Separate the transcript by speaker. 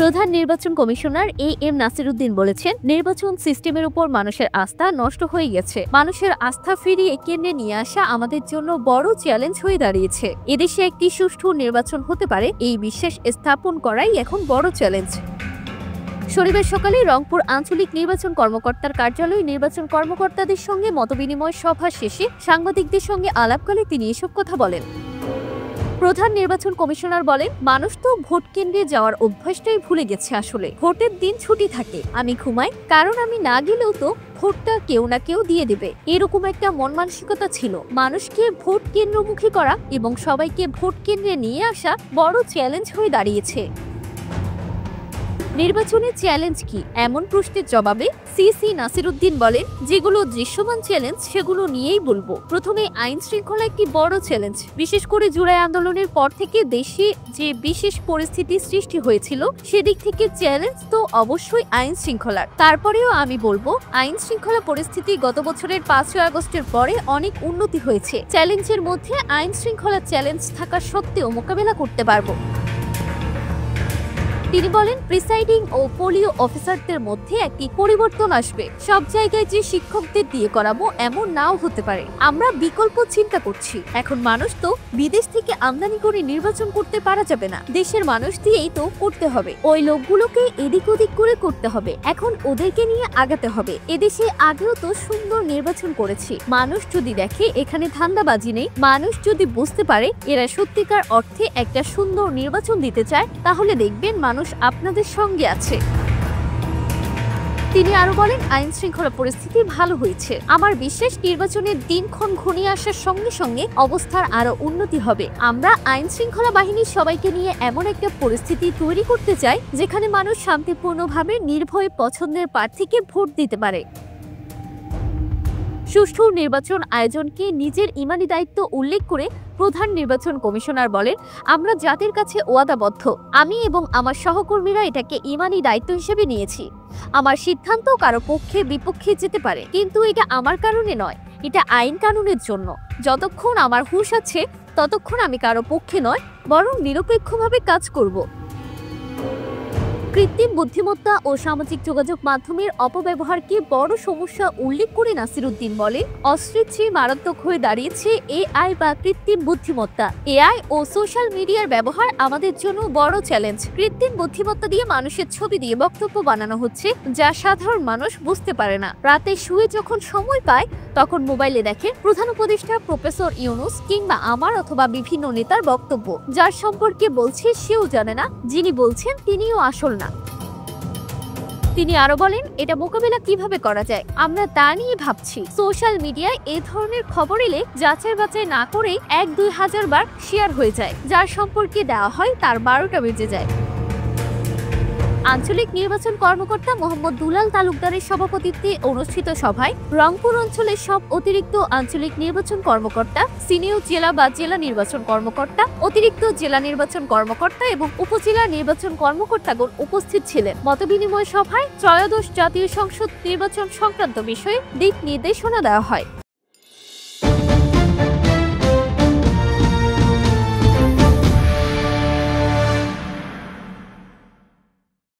Speaker 1: প্রধান নির্বাচন commissioner M Nasiruddin বলেছেন, নির্বাচন সিস্টেমের উপর মানুষের আস্থা নষ্ট হয়ে গেছে। মানুষের আস্থা ফিরিয়ে কেন্দ্রে নিয়ে আসা আমাদের জন্য বড় চ্যালেঞ্জ হয়ে দাঁড়িয়েছে। এদেশে একটি সুষ্ঠু নির্বাচন হতে পারে, এই বিশ্বাস স্থাপন করাই এখন বড় চ্যালেঞ্জ। শনিবার সকালে রংপুর আঞ্চলিক নির্বাচন কর্মকর্তার কার্যালয়ে নির্বাচন কর্মকর্তাদের সঙ্গে মতবিনিময় সভা শেষে সাংবাদিকদের সঙ্গে আলাপকালে তিনি এসব কথা বলেন। প্রধান নির্বাচন কমিশনার বলেন, মানুষ তো ভোট কেন্দ্রে যাওয়ার অভ্যাসটাই ভুলে গেছে। আসলে ভোটের দিন ছুটি থাকে, আমি ঘুমাই, কারণ আমি না গেলেও তো ভোটটা কেউ না কেউ দিয়ে দেবে, এরকম একটা মন মানসিকতা ছিল। মানুষকে ভোট কেন্দ্রমুখী করা এবং সবাইকে ভোট কেন্দ্রে নিয়ে আসা বড় চ্যালেঞ্জ হয়ে দাঁড়িয়েছে। নির্বাচনের চ্যালেঞ্জ কি, এমন প্রশ্নের জবাবে নাসিরউদ্দিন বলেন, যেগুলো দৃশ্যমান চ্যালেঞ্জ সেগুলো নিয়েই বলবো। প্রথমে আইন শৃঙ্খলা একটি বড় চ্যালেঞ্জ। বিশেষ করে জুলাই আন্দোলনের পর থেকে দেশে যে বিশেষ পরিস্থিতি সৃষ্টি হয়েছিল, সেদিক থেকে চ্যালেঞ্জ তো অবশ্যই আইন শৃঙ্খলার। তারপরেও আমি বলবো, আইন শৃঙ্খলা পরিস্থিতি গত বছরের 5ই আগস্টের পরে অনেক উন্নতি হয়েছে। চ্যালেঞ্জের মধ্যে আইন শৃঙ্খলা চ্যালেঞ্জ থাকা সত্ত্বেও মোকাবেলা করতে পারবো। তিনি বলেন, প্রিসাইডিং ও পোলিও অফিসারদের মধ্যে একটি পরিবর্তন আসবে। সব জায়গায় যে শিক্ষকদের দিয়ে করাবো এমন নাও হতে পারে। আমরা বিকল্প চিন্তা করছি। এখন মানুষ তো বিদেশ থেকে আমদানি করে নির্বাচন করতে পারা যাবে না, দেশের মানুষ দিয়েই তো করতে হবে। ওই লোকগুলোকে এদিক ওদিক করে করতে হবে, এখন ওদেরকে নিয়ে আগাতে হবে। এদেশে আগেও তো সুন্দর নির্বাচন করেছি। মানুষ যদি দেখে এখানে ধান্দাবাজি নেই, মানুষ যদি বুঝতে পারে এরা সত্যিকার অর্থে একটা সুন্দর নির্বাচন দিতে চায়, তাহলে দেখবেন মানুষ আপনাদের সঙ্গে আছে। তিনি আরো বলেন, আইন শৃঙ্খলা পরিস্থিতি ভালো হয়েছে। আমার বিশ্বাস নির্বাচনের দিনক্ষণ ঘনিয়ে আসার সঙ্গে সঙ্গে অবস্থার আরো উন্নতি হবে। আমরা আইন শৃঙ্খলা বাহিনীর সবাইকে নিয়ে এমন একটা পরিস্থিতি তৈরি করতে চাই, যেখানে মানুষ শান্তিপূর্ণভাবে নির্ভয়ে পছন্দের প্রার্থীকে ভোট দিতে পারে। সুষ্ঠু নির্বাচন আয়োজনকে নিজের ইমানি দায়িত্ব উল্লেখ করে প্রধান নির্বাচন কমিশনার বলেন, আমরা জাতির কাছে ওয়াদাবদ্ধ। আমি এবং আমার সহকর্মীরা এটাকে ইমানি দায়িত্ব হিসেবে নিয়েছি। আমার সিদ্ধান্ত কারো পক্ষে বিপক্ষে যেতে পারে, কিন্তু এটা আমার কারণে নয়, এটা আইন কানুনের জন্য। যতক্ষণ আমার হুঁশ আছে ততক্ষণ আমি কারো পক্ষে নয়, বরং নিরপেক্ষভাবে কাজ করব। কৃত্রিম বুদ্ধিমত্তা ও সামাজিক যোগাযোগ মাধ্যমের অপব্যবহারকে বড় সমস্যা উল্লেখ করে নাসিরউদ্দিন বলেন, অস্ত্রের চেয়ে মারাত্মক হয়ে দাঁড়িয়েছে এআই বা কৃত্রিম বুদ্ধিমত্তা। এআই ও সোশ্যাল মিডিয়ার ব্যবহার আমাদের জন্য বড় চ্যালেঞ্জ। কৃত্রিম বুদ্ধিমত্তা দিয়ে মানুষের ছবি দিয়ে বক্তব্য বানানো হচ্ছে, যা সাধারণ মানুষ বুঝতে পারে না। রাতে শুয়ে যখন সময় পায় তখন মোবাইলে দেখেন প্রধান উপদেষ্টা প্রফেসর ইউনূস কিংবা আমার অথবা বিভিন্ন নেতার বক্তব্য, যার সম্পর্কে বলছে সেও জানে না, যিনি বলছেন তিনিও আসল না। তিনি আরো বলেন, এটা মোকাবেলা কিভাবে করা যায় আমরা তা নিয়ে ভাবছি। সোশ্যাল মিডিয়ায় এ ধরনের খবর এলে যাচাই বাছাই না করে 1-2 হাজার বার শেয়ার হয়ে যায়, যার সম্পর্কে দেওয়া হয় তার 12টা বেজে যায়। আঞ্চলিক নির্বাচন কর্মকর্তা মোহাম্মদ দুলাল তালুকদারের সভাপতিত্বে অনুষ্ঠিত সভায় রংপুর অঞ্চলের সব অতিরিক্ত আঞ্চলিক নির্বাচন কর্মকর্তা, সিনিয়র জেলা বা জেলা নির্বাচন কর্মকর্তা, অতিরিক্ত জেলা নির্বাচন কর্মকর্তা এবং উপজেলা নির্বাচন কর্মকর্তাগণ উপস্থিত ছিলেন। মতবিনিময় সভায় ত্রয়োদশ জাতীয় সংসদ নির্বাচন সংক্রান্ত বিষয়ে দিক নির্দেশনা দেওয়া হয়।